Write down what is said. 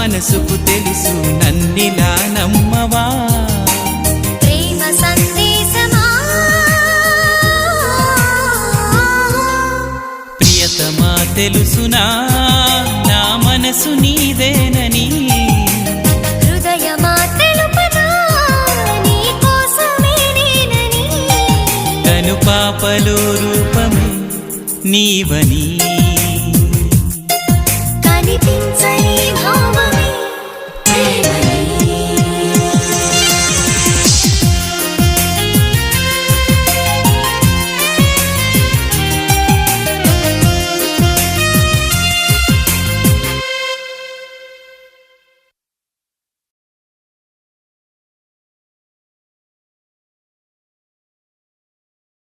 మనసుకు తెలుసు నన్నిలా నమ్మవా ప్రేమ సందేశమా ప్రియతమా తెలుసునా నా మనసు నీదేనని హృదయమా తెలుపనా నీ కోసమే నేనని కను పాపలో రూపమే నీవని కనిపించ